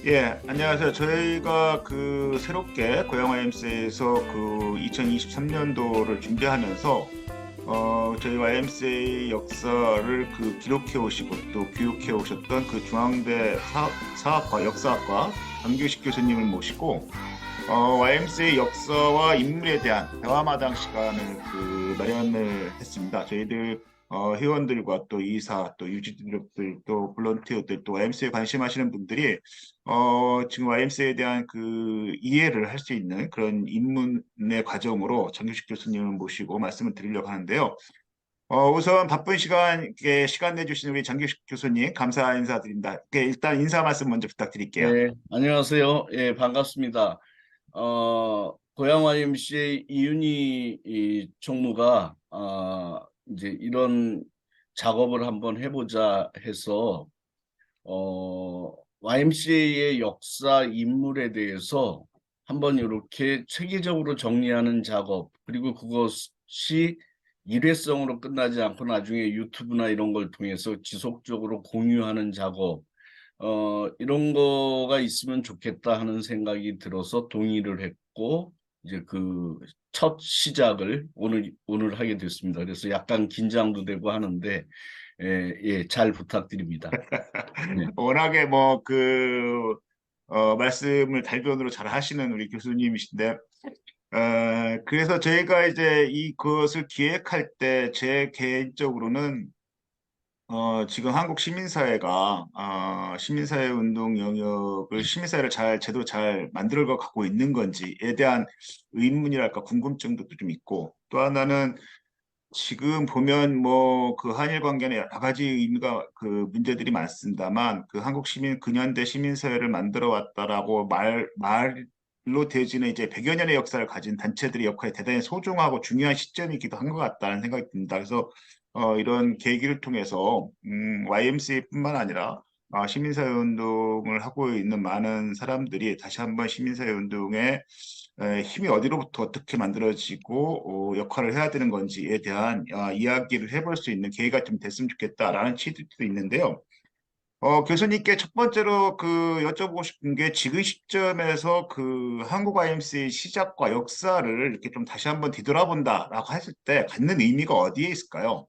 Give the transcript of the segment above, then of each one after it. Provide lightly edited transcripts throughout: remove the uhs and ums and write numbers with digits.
예, 안녕하세요. 저희가 새롭게 고양 YMCA에서 2023년도를 준비하면서 저희 YMCA 역사를 기록해 오시고 또 교육해 오셨던 중앙대 사학과 역사학과 강규식 교수님을 모시고 YMCA 역사와 인물에 대한 대화마당 시간을 마련을 했습니다. 저희들 회원들과 또 이사, 또 유지들, 또 볼런티어들, 또 YMCA에 관심하시는 분들이 지금 YMCA에 대한 이해를 할 수 있는 그런 입문의 과정으로 정규식 교수님을 모시고 말씀을 드리려고 하는데요. 우선 바쁜 시간 내주신 우리 정규식 교수님 감사 인사드립니다. 일단 인사 말씀 먼저 부탁드릴게요. 네, 안녕하세요. 예, 반갑습니다. 고양 YMCA 이윤희 총무가 이제 이런 작업을 한번 해보자 해서 YMCA의 역사 인물에 대해서 한번 이렇게 체계적으로 정리하는 작업, 그리고 그것이 일회성으로 끝나지 않고 나중에 유튜브나 이런 걸 통해서 지속적으로 공유하는 작업, 이런 거가 있으면 좋겠다 하는 생각이 들어서 동의를 했고, 이제 그 첫 시작을 오늘 하게 됐습니다. 그래서 약간 긴장도 되고 하는데, 예, 잘 부탁드립니다. 네. 워낙에 말씀을 달변으로 잘 하시는 우리 교수님이신데, 그래서 저희가 이제 그것을 기획할 때 제 개인적으로는 지금 한국 시민사회가 시민사회 운동 영역을 시민사회를 제대로 잘 만들어 갖고 있는 건지에 대한 의문이랄까 궁금증도 좀 있고 또 하나는 지금 보면 한일 관계는 여러 가지 의미가 문제들이 많습니다만 한국 시민 근현대 시민사회를 만들어 왔다라고 말로 되지는 이제 100여 년의 역사를 가진 단체들의 역할이 대단히 소중하고 중요한 시점이기도 한 것 같다는 생각이 듭니다. 그래서 이런 계기를 통해서 YMCA뿐만 아니라 시민사회 운동을 하고 있는 많은 사람들이 다시 한번 시민사회 운동에 힘이 어디로부터 어떻게 만들어지고 역할을 해야 되는 건지에 대한 이야기를 해볼 수 있는 계기가 좀 됐으면 좋겠다라는 취지도 있는데요. 교수님께 첫 번째로 여쭤보고 싶은 게 지금 시점에서 한국 IMC 시작과 역사를 이렇게 좀 다시 한번 뒤돌아본다라고 했을 때 갖는 의미가 어디에 있을까요?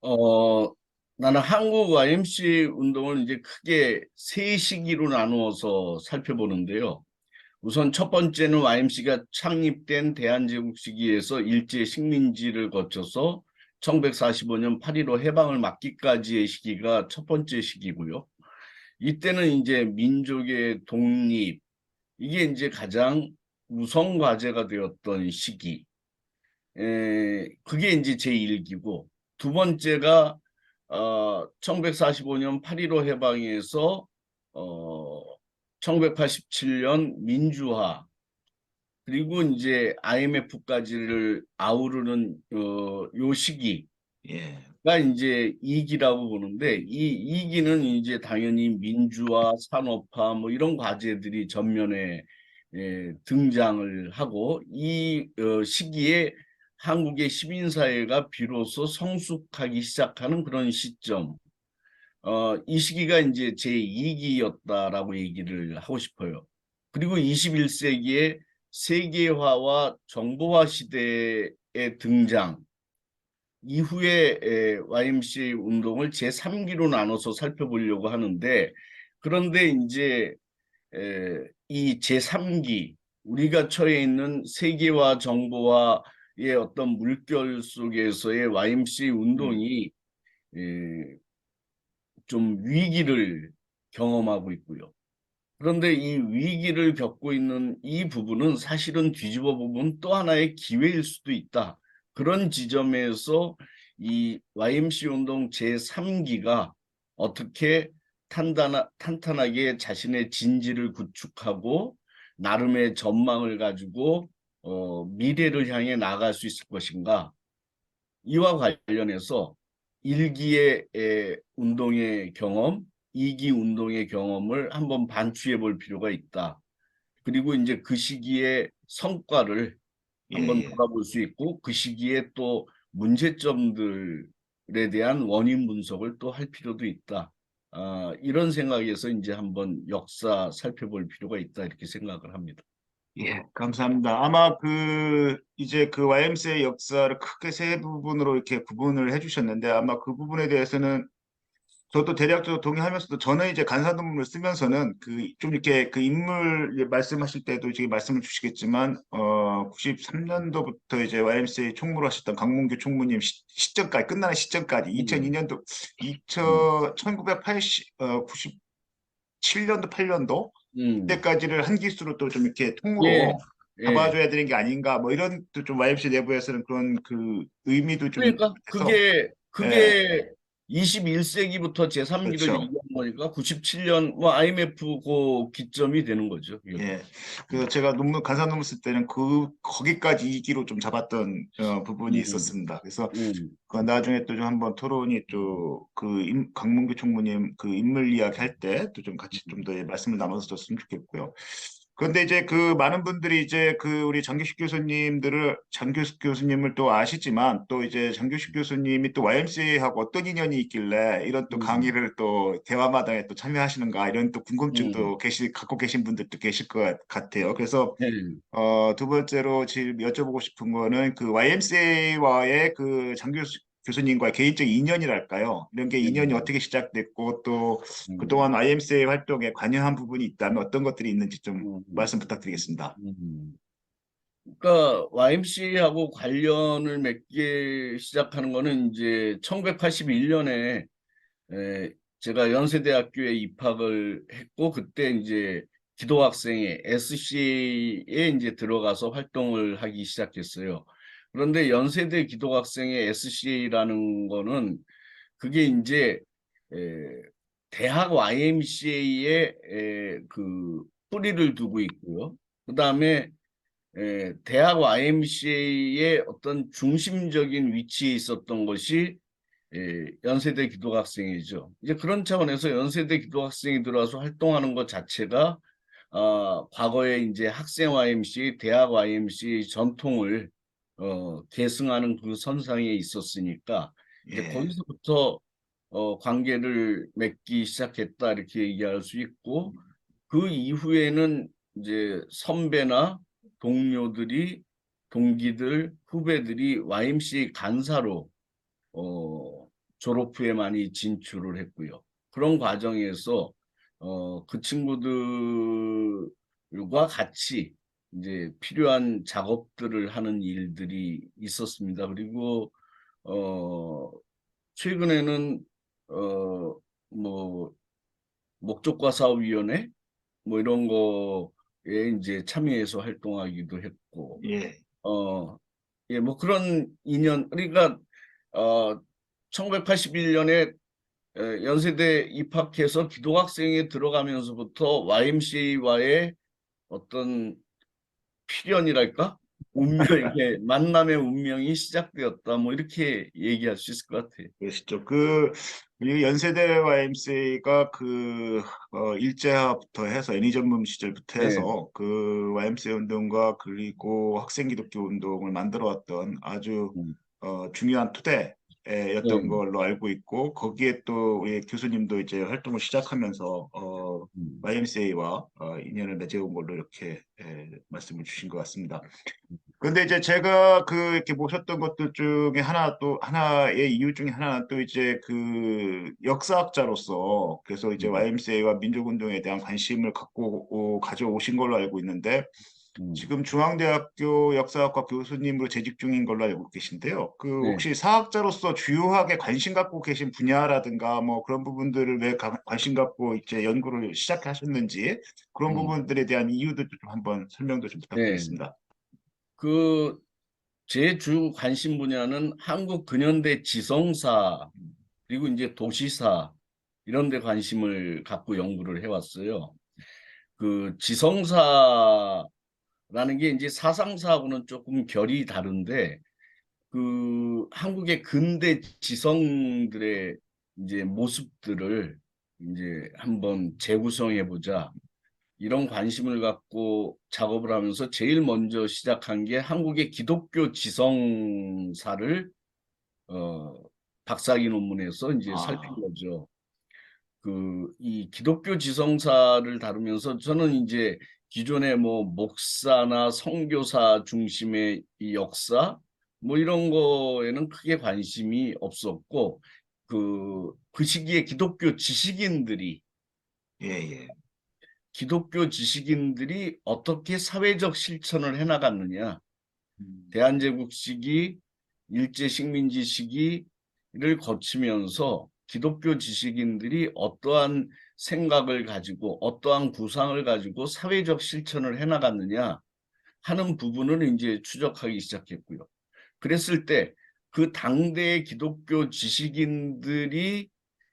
어, 나는 한국 YMCA 운동을 이제 크게 세 시기로 나누어서 살펴보는데요. 우선 첫 번째는 YMC가 창립된 대한제국 시기에서 일제 식민지를 거쳐서 1945년 8.15 해방을 맞기까지의 시기가 첫 번째 시기고요. 이때는 이제 민족의 독립, 이게 이제 가장 우선 과제가 되었던 시기. 그게 이제 제1기고, 두 번째가 1945년 8.15 해방에서 1987년 민주화, 그리고 이제 IMF까지를 아우르는 요 시기가 예, 이제 2기라고 보는데, 이 2기는 이제 당연히 민주화, 산업화 뭐 이런 과제들이 전면에 등장을 하고, 이 시기에 한국의 시민사회가 비로소 성숙하기 시작하는 그런 시점, 이 시기가 이제 제2기였다라고 얘기를 하고 싶어요. 그리고 21세기의 세계화와 정보화 시대의 등장 이후에 YMCA 운동을 제3기로 나눠서 살펴보려고 하는데, 그런데 이제 이 제3기, 우리가 처해 있는 세계화 정보화의 어떤 물결 속에서의 YMCA 음, 운동이 좀 위기를 경험하고 있고요. 그런데 이 위기를 겪고 있는 이 부분은 사실은 뒤집어 보면 또 하나의 기회일 수도 있다. 그런 지점에서 이 YMC 운동 제3기가 어떻게 탄탄하게 자신의 진지를 구축하고 나름의 전망을 가지고 미래를 향해 나아갈 수 있을 것인가. 이와 관련해서 1기의 운동의 경험, 2기 운동의 경험을 한번 반추해 볼 필요가 있다. 그리고 이제 그 시기의 성과를 예, 한번 예. 돌아볼 수 있고, 그 시기에 또 문제점들에 대한 원인 분석을 또 할 필요도 있다. 이런 생각에서 이제 한번 역사 살펴볼 필요가 있다 이렇게 생각을 합니다. 예, 감사합니다. 아마 이제 그 YMCA 역사를 크게 세 부분으로 이렇게 구분을 해주셨는데, 아마 그 부분에 대해서는 저도 대략적으로 동의하면서도, 저는 이제 간사논문을 쓰면서는 좀 이렇게 그 인물 말씀하실 때도 이제 말씀을 주시겠지만, 93년도부터 이제 YMCA 총무를 하셨던 강문규 총무님 시점까지, 끝나는 시점까지, 음, 2002년도, 음, 1997년도, 8년도, 음. 때까지를 한 기수로 또 좀 이렇게 통으로 예, 예. 잡아줘야 되는 게 아닌가, 뭐 이런 또 좀 YMCA 내부에서는 그런 의미도 좀 그러니까 해서, 그게 예, 21세기부터 제3기를 그렇죠. 얘기한 거니까 97년 뭐 IMF 그 기점이 되는 거죠. 이게. 예. 그래서 제가 간사 논문 쓸 때는 거기까지 2기로 좀 잡았던 부분이 음, 있었습니다. 그래서 음, 나중에 또 좀 한번 토론이 음, 강문규 총무님 그 인물 이야기 할 때 또 좀 같이 좀 음, 더 말씀을 나눠서 줬으면 좋겠고요. 그런데 이제 많은 분들이 이제 우리 장교식 교수님을 또 아시지만, 또 이제 장교식 교수님이 또 YMCA하고 어떤 인연이 있길래 이런 또 음, 강의를 또 대화마당에 또 참여하시는가, 이런 또 궁금증도 음, 갖고 계신 분들도 계실 것 같아요. 그래서 예, 두 번째로 지금 여쭤보고 싶은 거는 그 YMCA와의 그 장교수 교수님과의 개인적 인연이랄까요? 이런 게 예, 인연이 어떻게 시작됐고, 또 음, 그동안 YMCA 활동에 관여한 부분이 있다면 어떤 것들이 있는지 좀 음, 말씀 부탁드리겠습니다. 음. 그러니까 YMCA하고 관련을 맺기 시작하는 거는 이제 1981년에 제가 연세대학교에 입학을 했고 그때 이제 기도학생회 SCA에 이제 들어가서 활동을 하기 시작했어요. 그런데 연세대 기도학생회 SCA라는 거는 그게 이제 에, 대학 YMCA에 그 뿌리를 두고 있고요. 그다음에 대학 YMCA의 어떤 중심적인 위치에 있었던 것이 연세대 기독학생이죠. 이제 그런 차원에서 연세대 기독학생이 들어와서 활동하는 것 자체가 과거에 이제 학생 YMCA, 대학 YMCA 전통을 계승하는 그 선상에 있었으니까 이제 예, 거기서부터 관계를 맺기 시작했다 이렇게 얘기할 수 있고 그 이후에는 이제 선배나 동료들이 동기들, 후배들이 YMCA 간사로 졸업 후에 많이 진출을 했고요. 그런 과정에서 그 친구들과 같이 이제 필요한 작업들을 하는 일들이 있었습니다. 그리고 어, 최근에는 뭐 목적과 사업위원회 뭐 이런 거에 이제 참여해서 활동하기도 했고 예, 어, 예, 뭐 그런 인연, 그러니까, 1981년에 연세대 입학해서 기독학생에 들어가면서부터 YMCA와의 어떤 필연이랄까? 운명, 이게 만남의 운명이 시작되었다. 뭐 이렇게 얘기할 수 있을 것 같아요. 그러시죠. 우리 연세대 YMCA가 일제화부터 해서 애니 전문 시절부터 네. 해서 그 YMCA 운동과 그리고 학생 기독교 운동을 만들어 왔던 아주 음, 중요한 토대였던 네. 걸로 알고 있고, 거기에 또 우리 교수님도 이제 활동을 시작하면서 음, YMCA와 인연을 맺어온 걸로 이렇게 말씀을 주신 것 같습니다. 근데 이제 제가 이렇게 모셨던 것들 중에 하나의 이유 중에 하나는 또 이제 역사학자로서, 그래서 이제 음, YMCA와 민족운동에 대한 관심을 가져오신 걸로 알고 있는데, 음. 지금 중앙대학교 역사학과 교수님으로 재직 중인 걸로 알고 계신데요. 네. 혹시 사학자로서 주요하게 관심 갖고 계신 분야라든가 뭐 그런 부분들을 왜 관심 갖고 이제 연구를 시작하셨는지, 그런 음, 부분들에 대한 이유도 좀 한번 설명도 좀 네. 부탁드리겠습니다. 그, 제 주 관심 분야는 한국 근현대 지성사, 그리고 이제 도시사, 이런 데 관심을 갖고 연구를 해왔어요. 그 지성사라는 게 이제 사상사하고는 조금 결이 다른데, 그 한국의 근대 지성들의 이제 모습들을 이제 한번 재구성해 보자. 이런 관심을 갖고 작업을 하면서 제일 먼저 시작한 게 한국의 기독교 지성사를 어, 박사학위 논문에서 이제 살핀 아, 거죠. 이 기독교 지성사를 다루면서 저는 이제 기존의 뭐 목사나 선교사 중심의 이 역사 뭐 이런 거에는 크게 관심이 없었고 그 시기에 예, 예. 기독교 지식인들이 어떻게 사회적 실천을 해나갔느냐, 음, 대한제국 시기, 일제식민지 시기를 거치면서 기독교 지식인들이 어떠한 생각을 가지고 어떠한 구상을 가지고 사회적 실천을 해나갔느냐 하는 부분을 이제 추적하기 시작했고요. 그랬을 때 그 당대의 기독교 지식인들이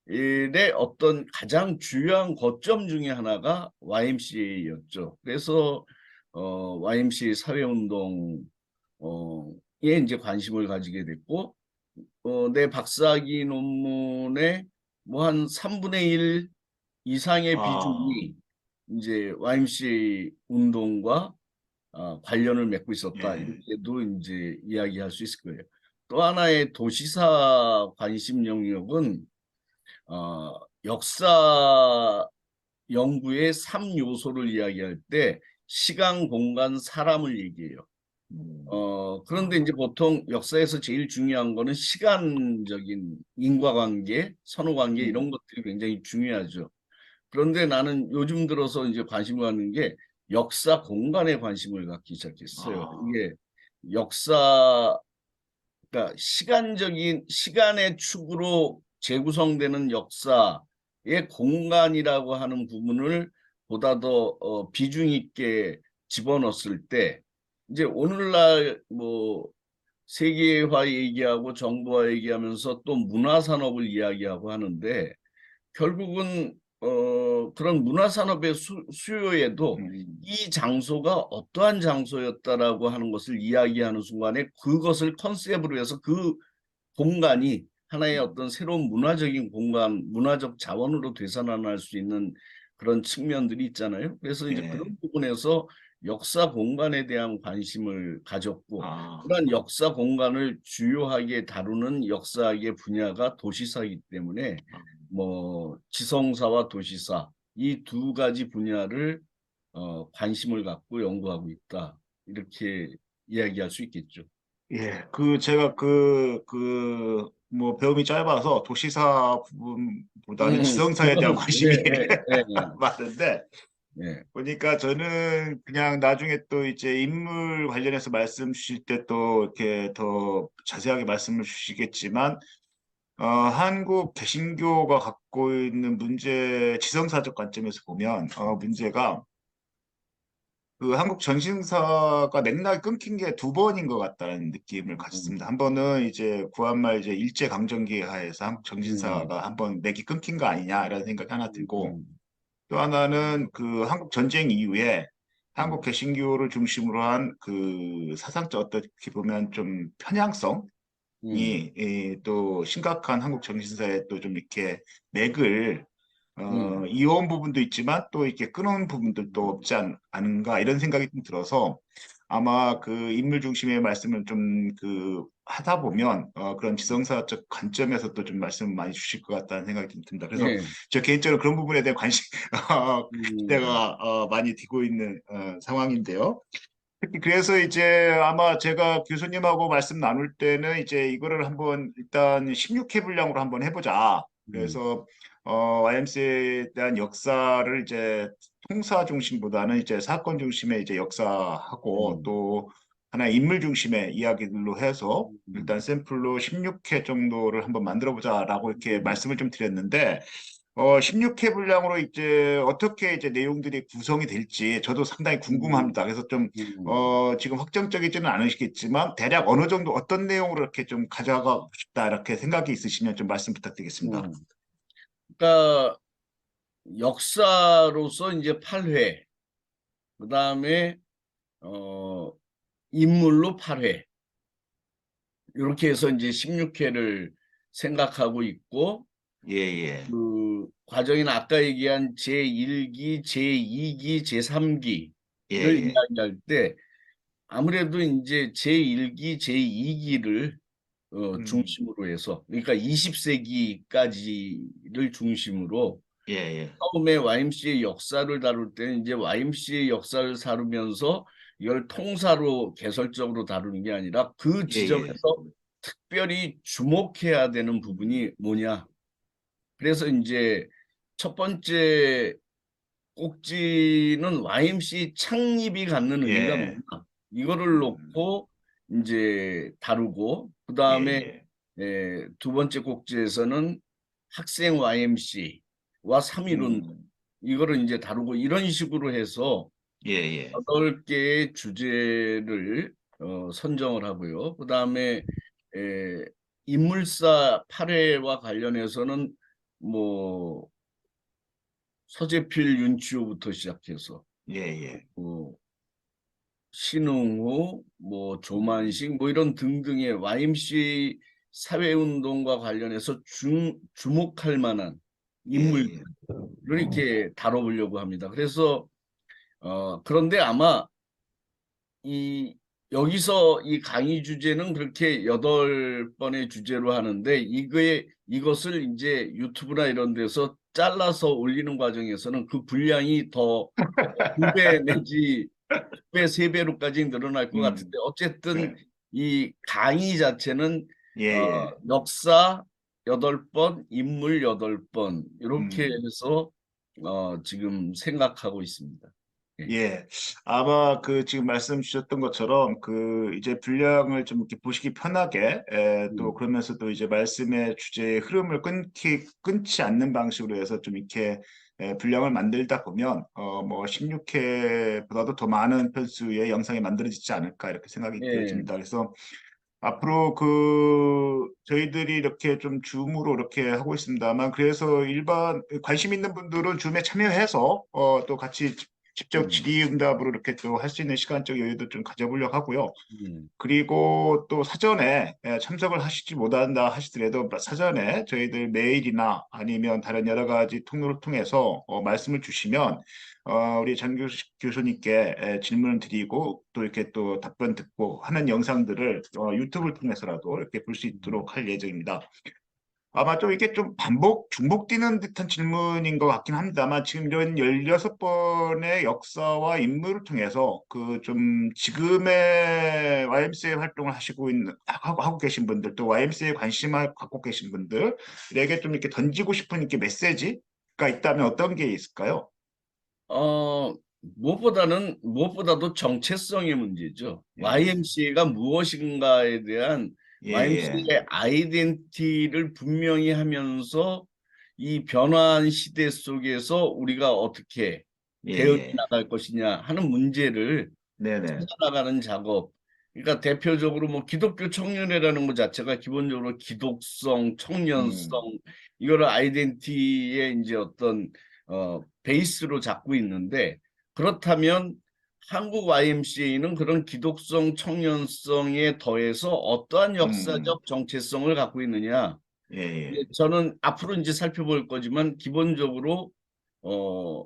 의 어떤 가장 중요한 거점 중에 하나가 YMCA였죠. 그래서 YMCA 사회운동에 이제 관심을 가지게 됐고, 내 박사학위 논문의 뭐 한 3분의 1 이상의 아, 비중이 이제 YMCA 운동과 관련을 맺고 있었다. 예. 이렇게도 이제 이야기할 수 있을 거예요. 또 하나의 도시사 관심 영역은 역사 연구의 3요소를 이야기할 때 시간, 공간, 사람을 얘기해요. 그런데 아, 이제 보통 역사에서 제일 중요한 거는 시간적인 인과관계, 선후관계 이런 음, 것들이 굉장히 중요하죠. 그런데 나는 요즘 들어서 이제 관심을 갖는 게 역사 공간에 관심을 갖기 시작했어요. 아, 이게 역사, 그러니까 시간의 축으로 재구성되는 역사의 공간이라고 하는 부분을 보다 더 비중 있게 집어넣었을 때 이제 오늘날 뭐 세계화 얘기하고 정보화 얘기하면서 또 문화산업을 이야기하고 하는데 결국은 그런 문화산업의 수요에도 음, 이 장소가 어떠한 장소였다라고 하는 것을 이야기하는 순간에 그것을 컨셉으로 해서 그 공간이 하나의 어떤 새로운 문화적인 공간, 문화적 자원으로 되살아날 수 있는 그런 측면들이 있잖아요. 그래서 이제 예. 그런 부분에서 역사 공간에 대한 관심을 가졌고, 아, 그런 역사 공간을 주요하게 다루는 역사학의 분야가 도시사이기 때문에 아, 뭐 지성사와 도시사 이 두 가지 분야를 관심을 갖고 연구하고 있다. 이렇게 이야기할 수 있겠죠. 예. 제가 뭐, 배움이 짧아서 도시사 부분보다는 지성사에 대한 관심이 예, 예, 예, 많은데, 예. 보니까 저는 그냥 나중에 또 이제 인물 관련해서 말씀 주실 때 또 이렇게 더 자세하게 말씀을 주시겠지만, 한국 개신교가 갖고 있는 문제, 지성사적 관점에서 보면, 문제가 한국 전신사가 맥락이 끊긴 게 두 번인 것 같다는 느낌을 음, 가졌습니다. 한 번은 이제 구한말 이제 일제 강점기 하에서 한국 음, 전신사가 한 번 맥이 끊긴 거 아니냐라는 생각이 하나 들고, 음, 또 하나는 한국 전쟁 이후에 한국 음, 개신교를 중심으로 한 사상적 어떻게 보면 좀 편향성이 음, 또 심각한 한국 정신사에 또 좀 이렇게 맥을 음, 이어온 부분도 있지만 또 이렇게 끊어온 부분들도 없지 않은가 이런 생각이 좀 들어서 아마 인물 중심의 말씀을 좀 하다 보면 그런 지성사적 관점에서 또 좀 말씀을 많이 주실 것 같다는 생각이 좀 듭니다. 그래서 예, 저 개인적으로 그런 부분에 대한 관심 음, 기대가 많이 되고 있는 상황인데요. 특히 그래서 이제 아마 제가 교수님하고 말씀 나눌 때는 이제 이거를 한번 일단 16회 분량으로 한번 해보자. 음, 그래서 YMCA에 대한 역사를 이제 통사 중심보다는 이제 사건 중심의 이제 역사하고 음, 또 하나의 인물 중심의 이야기들로 해서 일단 음, 샘플로 16회 정도를 한번 만들어 보자라고 이렇게 음, 말씀을 좀 드렸는데 16회 분량으로 이제 어떻게 이제 내용들이 구성이 될지 저도 상당히 음, 궁금합니다. 그래서 좀, 음. 지금 확정적이지는 않으시겠지만, 대략 어느 정도 어떤 내용으로 이렇게 좀 가져가고 싶다, 이렇게 생각이 있으시면 좀 말씀 부탁드리겠습니다. 음. 그러니까 역사로서 이제 8회, 그다음에 어, 인물로 8회, 이렇게 해서 이제 16회를 생각하고 있고, 예, 예. 그 과정에는 아까 얘기한 제1기, 제2기, 제3기를 예, 예. 이야기할 때 아무래도 이제 제1기, 제2기를 음, 중심으로 해서 그러니까 20세기까지를 중심으로 예, 예. 처음에 YMCA 역사를 다룰 때는 이제 YMCA 역사를 다루면서 이걸 통사로 개설적으로 다루는 게 아니라 그 예, 예. 지점에서 특별히 주목해야 되는 부분이 뭐냐. 그래서 이제 첫 번째 꼭지는 YMCA 창립이 갖는 의미가 뭐냐. 예. 이거를 놓고 이제 다루고, 그 예, 다음에 예. 두 번째 꼭지에서는 학생 YMCA와 3.1운동 음, 이거를 이제 다루고 이런 식으로 해서 예, 예. 8개의 주제를 선정을 하고요. 그 다음에 인물사 8회와 관련해서는 뭐 서재필, 윤치호부터 시작해서 예, 예. 뭐 신흥호, 뭐 음, 조만식 뭐 이런 등등의 YMCA 사회운동과 관련해서 주목할 만한 예, 인물들을 예. 이렇게 다뤄보려고 합니다. 그래서 그런데 아마 이 여기서 이 강의 주제는 그렇게 8번의 주제로 하는데 이것을 이제 유튜브나 이런 데서 잘라서 올리는 과정에서는 그 분량이 더 2배 내지 2배, 3배로까지 늘어날 것 같은데 음, 어쨌든 네. 이 강의 자체는 예, 어, 예. 역사 8번, 인물 8번 이렇게 음. 해서 지금 생각하고 있습니다. 예. 예, 아마 그 지금 말씀 주셨던 것처럼 그 이제 분량을 좀 이렇게 보시기 편하게 또 음, 그러면서도 이제 말씀의 주제의 흐름을 끊지 않는 방식으로 해서 좀 이렇게 분량을 만들다 보면 뭐 16회보다도 더 많은 편수의 영상이 만들어지지 않을까 이렇게 생각이 예. 되어집니다. 그래서 앞으로 그 저희들이 이렇게 좀 줌으로 이렇게 하고 있습니다만 그래서 일반 관심 있는 분들은 줌에 참여해서 또 같이 직접 음, 질의응답으로 이렇게 또 할 수 있는 시간적 여유도 좀 가져보려고 하고요. 음, 그리고 또 사전에 참석을 하시지 못한다 하시더라도 사전에 저희들 메일이나 아니면 다른 여러 가지 통로를 통해서 말씀을 주시면 우리 장 교수님께 질문을 드리고 또 이렇게 또 답변 듣고 하는 영상들을 유튜브를 통해서라도 이렇게 볼 수 음. 있도록 할 예정입니다. 아마 좀 이게 좀 중복 뛰는 듯한 질문인 것 같긴 합니다만 지금 이런 16번의 역사와 인물을 통해서 그 좀 지금의 YMCA 활동을 하고 계신 분들 또 YMCA에 관심을 갖고 계신 분들에게 좀 이렇게 던지고 싶은 이렇게 메시지가 있다면 어떤 게 있을까요? 무엇보다도 정체성의 문제죠. 예, YMCA가 무엇인가에 대한 예, 예, YMCA의 아이덴티티를 분명히 하면서 이 변화한 시대 속에서 우리가 어떻게 예, 대응해 예. 나갈 것이냐 하는 문제를 네네. 찾아나가는 작업. 그러니까 대표적으로 뭐 기독교 청년회라는 것 자체가 기본적으로 기독성, 음, 청년성 이거를 아이덴티티의 이제 어떤 베이스로 잡고 있는데 그렇다면 한국 YMCA는 그런 기독성, 청년성에 더해서 어떠한 음, 역사적 정체성을 갖고 있느냐? 예, 예, 저는 앞으로 이제 살펴볼 거지만 기본적으로 어,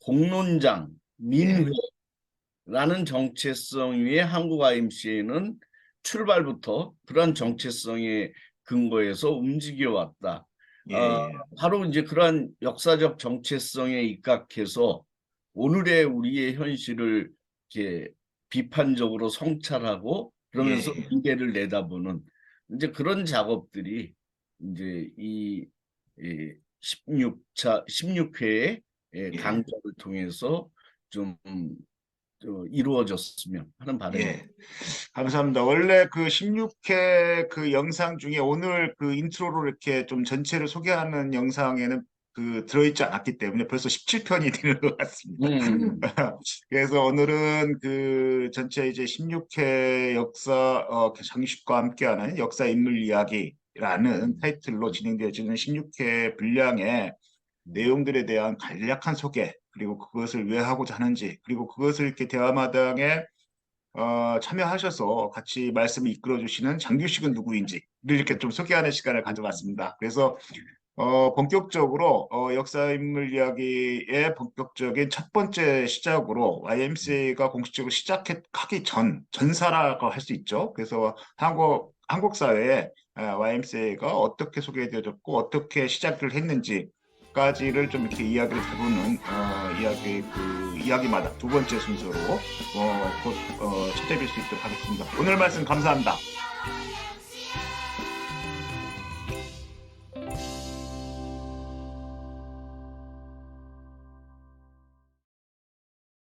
공론장, 민회 예, 라는 정체성 위에 한국 IMC는 출발부터 그러한 정체성에 근거해서 움직여 왔다. 예, 예, 바로 이제 그러한 역사적 정체성에 입각해서 오늘의 우리의 현실을 이렇게 비판적으로 성찰하고 예, 그러면서 예. 미래를 내다보는 이제 그런 작업들이 이제 이 16회의 예. 강좌를 통해서 좀 이루어졌으면 하는 바람입니다. 예, 감사합니다. 원래 그 16회 그 영상 중에 오늘 그 인트로로 이렇게 좀 전체를 소개하는 영상에는 그 들어있지 않았기 때문에 벌써 17편이 되는 것 같습니다. 음, 그래서 오늘은 그 전체 이제 16회 역사 장식과 함께하는 역사 인물 이야기라는 음, 타이틀로 진행되어지는 16회 분량의 음, 내용들에 대한 간략한 소개, 그리고 그것을 왜 하고자 하는지, 그리고 그것을 이렇게 대화마당에 참여하셔서 같이 말씀을 이끌어 주시는 장규식은 누구인지를 이렇게 좀 소개하는 시간을 가져봤습니다. 그래서 본격적으로 역사인물 이야기의 본격적인 첫 번째 시작으로 YMCA가 공식적으로 시작하기 전사라고 할 수 있죠. 그래서 한국 사회에 YMCA가 어떻게 소개되어졌고 어떻게 시작을 했는지 가지를 좀 이렇게 이야기를 다루는 이야기마다 두 번째 순서로 곧 찾아뵐 수 있도록 하겠습니다. 오늘 말씀 감사합니다.